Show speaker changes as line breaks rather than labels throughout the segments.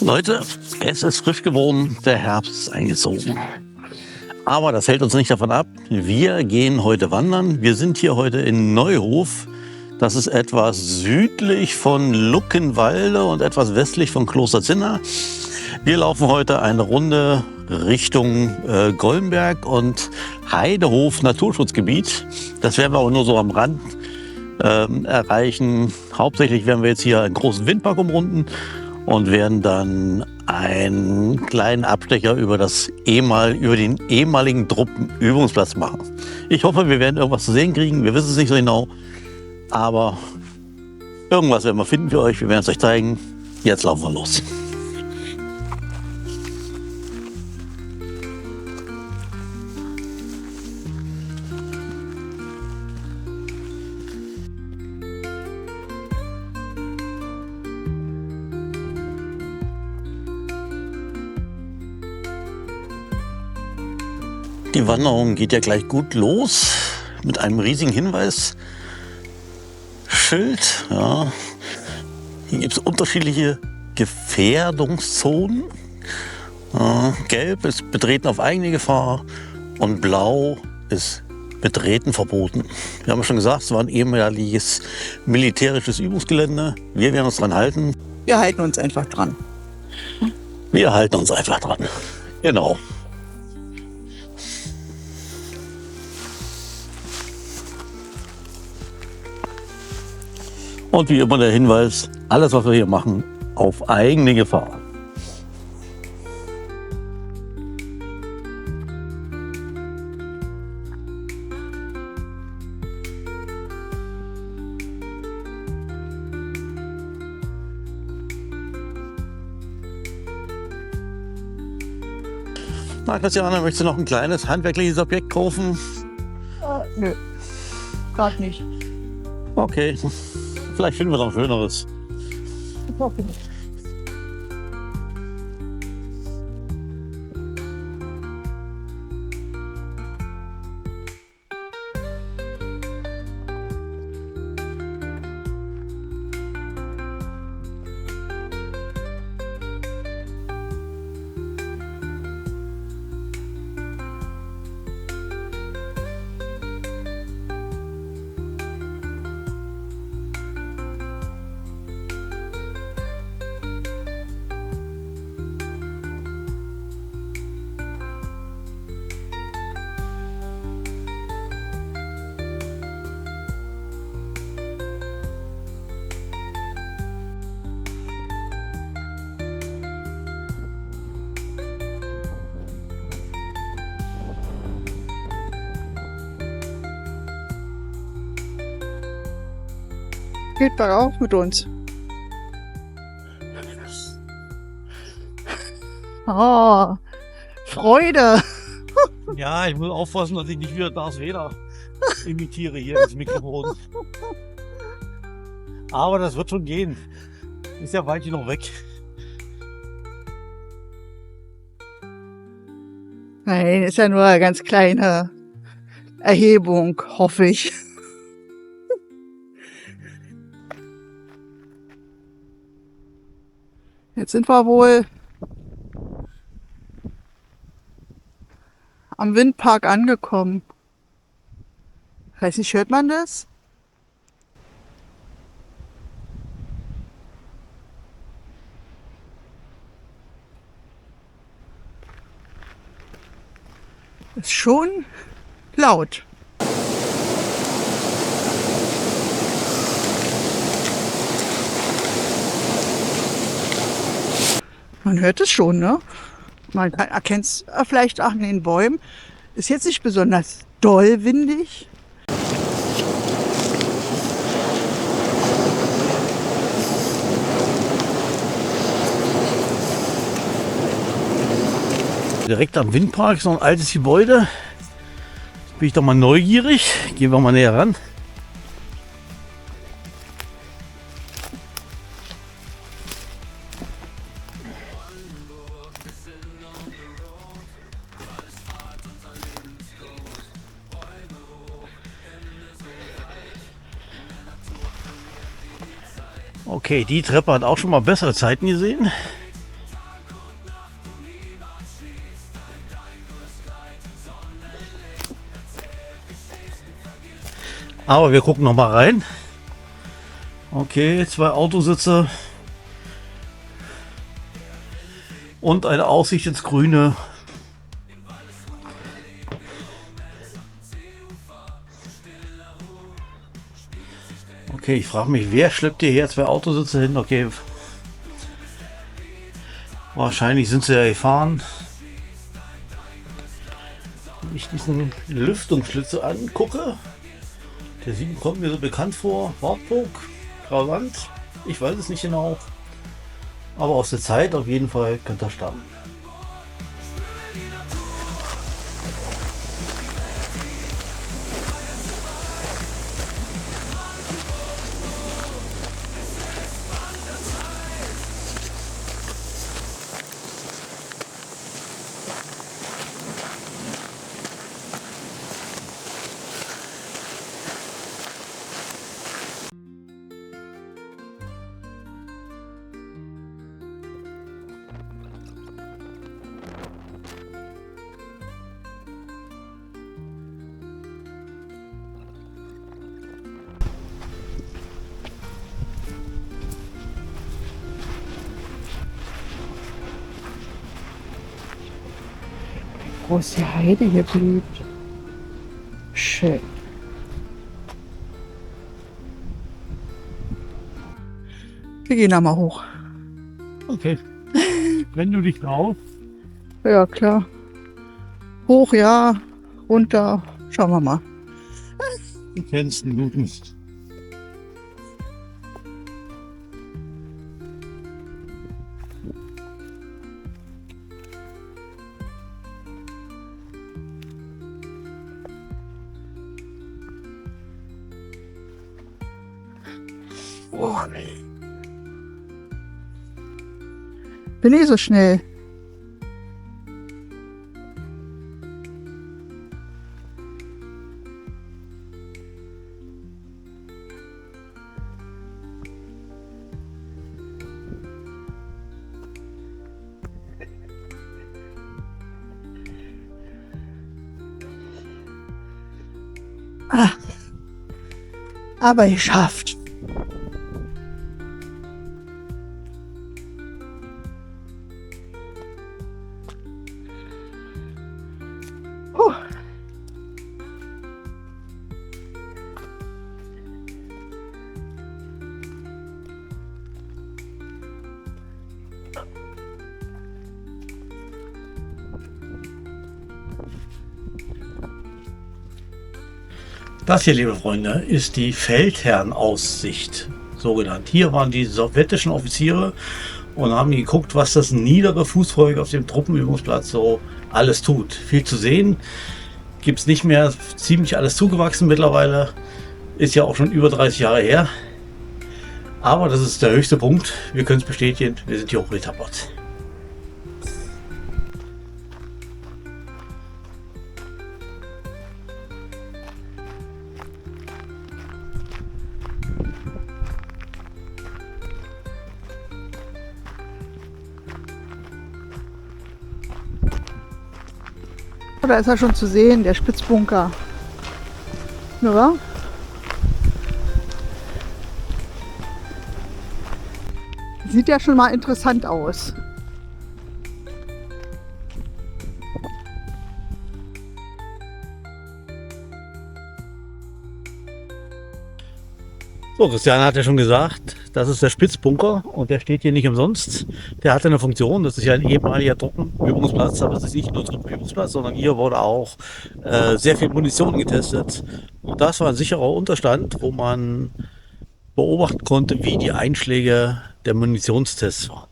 Leute, es ist frisch geworden, der Herbst ist eingezogen. Aber das hält uns nicht davon ab. Wir gehen heute wandern. Wir sind hier heute in Neuhof. Das ist etwas südlich von Luckenwalde und etwas westlich von Klosterzinna. Wir laufen heute eine Runde Richtung Gollenberg und Heidehof Naturschutzgebiet. Das werden wir aber nur so am Rand erreichen. Hauptsächlich werden wir jetzt hier einen großen Windpark umrunden und werden dann einen kleinen Abstecher über den ehemaligen Truppenübungsplatz machen. Ich hoffe, wir werden irgendwas zu sehen kriegen. Wir wissen es nicht so genau, aber irgendwas werden wir finden für euch. Wir werden es euch zeigen. Jetzt laufen wir los. Die Wanderung geht ja gleich gut los mit einem riesigen Hinweisschild. Ja. Hier gibt es unterschiedliche Gefährdungszonen. Gelb ist Betreten auf eigene Gefahr und Blau ist Betreten verboten. Wir haben ja schon gesagt, es war ein ehemaliges militärisches Übungsgelände. Wir werden uns dran halten.
Wir halten uns einfach dran.
Wir halten uns einfach dran. Genau. Und wie immer der Hinweis, alles was wir hier machen, auf eigene Gefahr. Na Christiane, möchtest du noch ein kleines handwerkliches Objekt kaufen?
Nö, gerade nicht.
Okay. Vielleicht finden wir noch ein schöneres.
Ich hoffe nicht. Geht bergauf mit uns. Oh, Freude.
Ja, ich muss aufpassen, dass ich nicht wieder Darth Vader imitiere hier ins Mikrofon. Aber das wird schon gehen. Ist ja weit noch weg.
Nein, ist ja nur eine ganz kleine Erhebung, hoffe ich. Jetzt sind wir wohl am Windpark angekommen. Weiß nicht, hört man das? Ist schon laut. Man hört es schon, ne? Man erkennt es vielleicht auch in den Bäumen. Ist jetzt nicht besonders doll windig.
Direkt am Windpark ist noch ein altes Gebäude. Jetzt bin ich doch mal neugierig. Gehen wir mal näher ran. Okay, die Treppe hat auch schon mal bessere Zeiten gesehen. Aber wir gucken noch mal rein. Okay, 2 Autositze und eine Aussicht ins Grüne. Okay, ich frage mich, wer schleppt hier 2 Autositze hin? Okay, wahrscheinlich sind sie ja gefahren. Wenn ich diesen Lüftungsschlitze angucke, der kommt mir so bekannt vor. Wartburg, Grauland, ich weiß es nicht genau. Aber aus der Zeit auf jeden Fall könnte er stammen.
Wo ist die Heide hier blüht? Schön. Wir gehen da mal hoch.
Okay, wenn du dich traust.
Ja, klar. Hoch, ja. Runter. Schauen wir mal.
Du kennst den guten.
Oh. Bin eh so schnell. Ah. Aber geschafft.
Das hier, liebe Freunde, ist die Feldherrnaussicht, so genannt. Hier waren die sowjetischen Offiziere und haben geguckt, was das niedere Fußvolk auf dem Truppenübungsplatz so alles tut. Viel zu sehen gibt es nicht mehr, ziemlich alles zugewachsen mittlerweile. Ist ja auch schon über 30 Jahre her. Aber das ist der höchste Punkt. Wir können es bestätigen, wir sind hier hochgetappert.
Da ist er schon zu sehen, der Spitzbunker. Ja. Sieht ja schon mal interessant aus.
So, Christian hat ja schon gesagt, das ist der Spitzbunker und der steht hier nicht umsonst. Der hatte eine Funktion, das ist ja ein ehemaliger Truppenübungsplatz, aber es ist nicht nur Truppenübungsplatz, sondern hier wurde auch sehr viel Munition getestet. Und das war ein sicherer Unterstand, wo man beobachten konnte, wie die Einschläge der Munitionstests waren.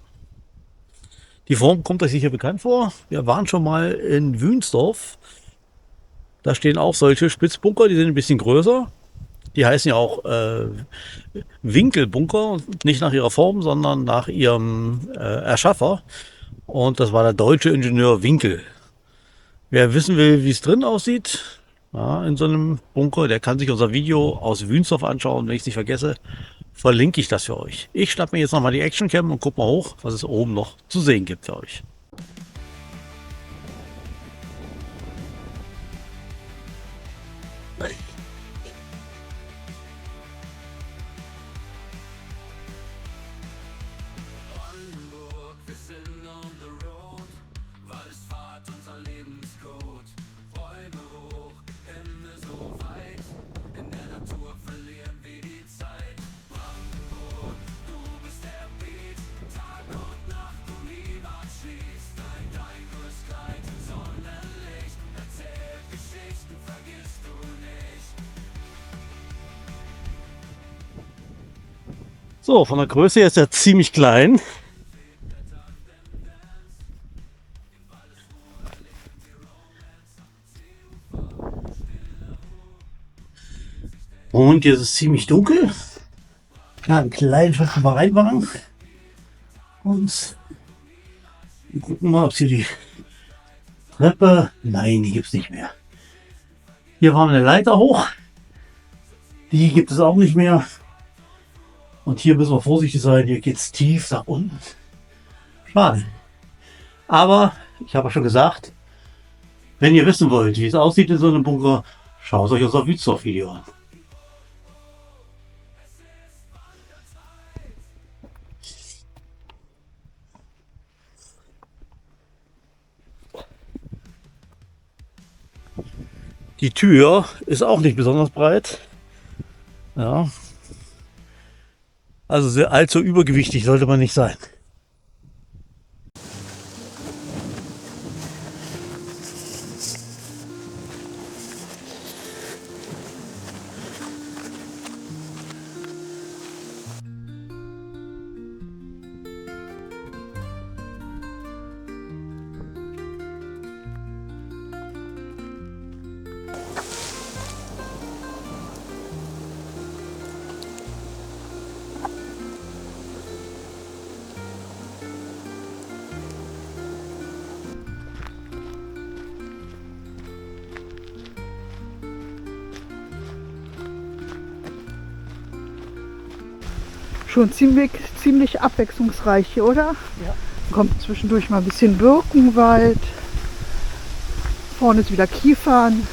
Die Form kommt euch sicher bekannt vor. Wir waren schon mal in Wünsdorf. Da stehen auch solche Spitzbunker, die sind ein bisschen größer. Die heißen ja auch Winkelbunker, nicht nach ihrer Form, sondern nach ihrem Erschaffer. Und das war der deutsche Ingenieur Winkel. Wer wissen will, wie es drin aussieht, ja, in so einem Bunker, der kann sich unser Video aus Wünsdorf anschauen. Wenn ich es nicht vergesse, verlinke ich das für euch. Ich schnappe mir jetzt nochmal die Actioncam und guck mal hoch, was es oben noch zu sehen gibt für euch. So, von der Größe her ist er ziemlich klein. Und hier ist es ziemlich dunkel. Ja, einen kleinen Schritt können wir reinmachen. Und wir gucken mal, ob es hier die Treppe... Nein, die gibt es nicht mehr. Hier war eine Leiter hoch. Die gibt es auch nicht mehr. Und hier müssen wir vorsichtig sein. Hier geht es tief nach unten. Schade. Aber ich habe ja schon gesagt, wenn ihr wissen wollt, wie es aussieht in so einem Bunker, schaut euch unser Wüstendorf-Video an. Die Tür ist auch nicht besonders breit. Ja. Also sehr allzu übergewichtig sollte man nicht sein.
Schon ziemlich abwechslungsreich hier, oder?
Ja.
Kommt zwischendurch mal ein bisschen Birkenwald. Vorne ist wieder Kiefern,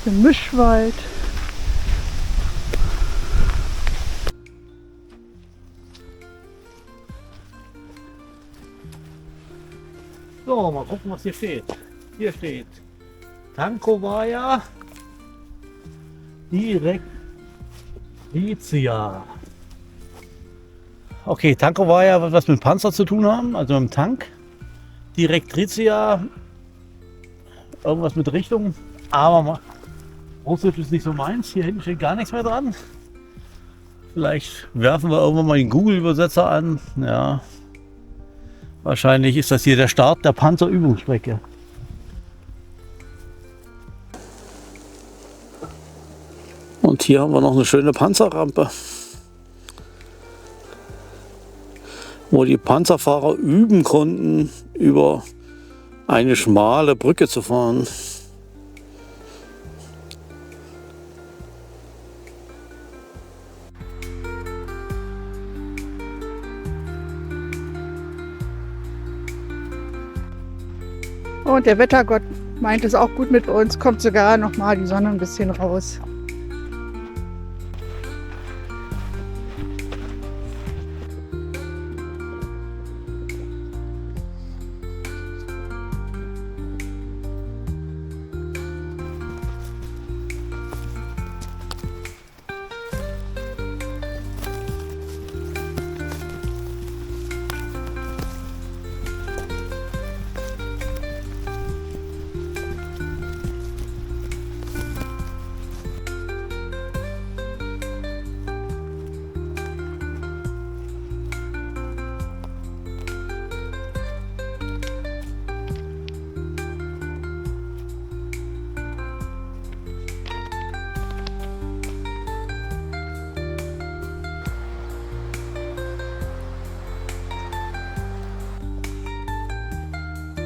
ein Mischwald.
So, mal gucken, was hier steht. Hier steht Tankovaja Direktritia. Okay, Tankovaja wird was mit Panzer zu tun haben, also mit dem Tank. Direktritia, irgendwas mit Richtung, aber Russisch ist nicht so meins. Hier hinten steht gar nichts mehr dran. Vielleicht werfen wir irgendwann mal den Google-Übersetzer an. Ja. Wahrscheinlich ist das hier der Start der Panzerübungsstrecke. Und hier haben wir noch eine schöne Panzerrampe, wo die Panzerfahrer üben konnten, über eine schmale Brücke zu fahren.
Und der Wettergott meint es auch gut mit uns, kommt sogar noch mal die Sonne ein bisschen raus.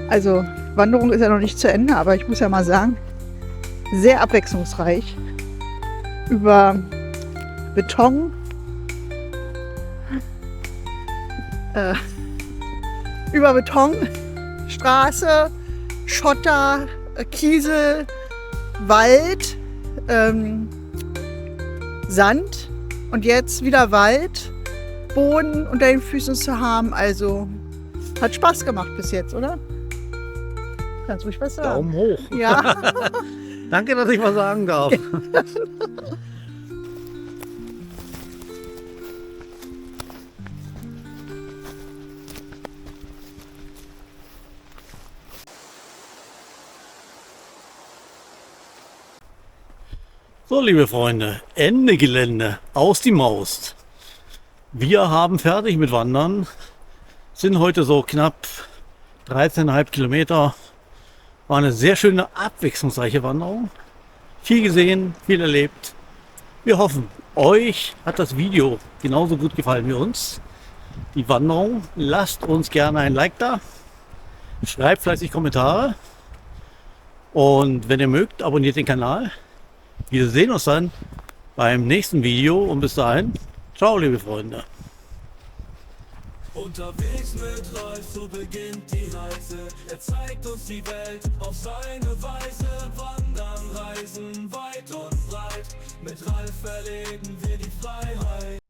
Also Wanderung ist ja noch nicht zu Ende, aber ich muss ja mal sagen, sehr abwechslungsreich. Über Beton, Straße, Schotter, Kiesel, Wald, Sand und jetzt wieder Wald, Boden unter den Füßen zu haben. Also hat Spaß gemacht bis jetzt, oder? Kannst ruhig was sagen.
Daumen hoch.
Ja.
Danke, dass ich was sagen darf. So, liebe Freunde, Ende Gelände, aus die Maus. Wir haben fertig mit Wandern, sind heute so knapp 13,5 Kilometer. War eine sehr schöne, abwechslungsreiche Wanderung. Viel gesehen, viel erlebt. Wir hoffen, euch hat das Video genauso gut gefallen wie uns. Die Wanderung. Lasst uns gerne ein Like da. Schreibt fleißig Kommentare. Und wenn ihr mögt, abonniert den Kanal. Wir sehen uns dann beim nächsten Video. Und bis dahin, ciao liebe Freunde.
Unterwegs mit Ralf, so beginnt die Reise. Er zeigt uns die Welt auf seine Weise. Wandern, reisen, weit und breit. Mit Ralf erleben wir die Freiheit.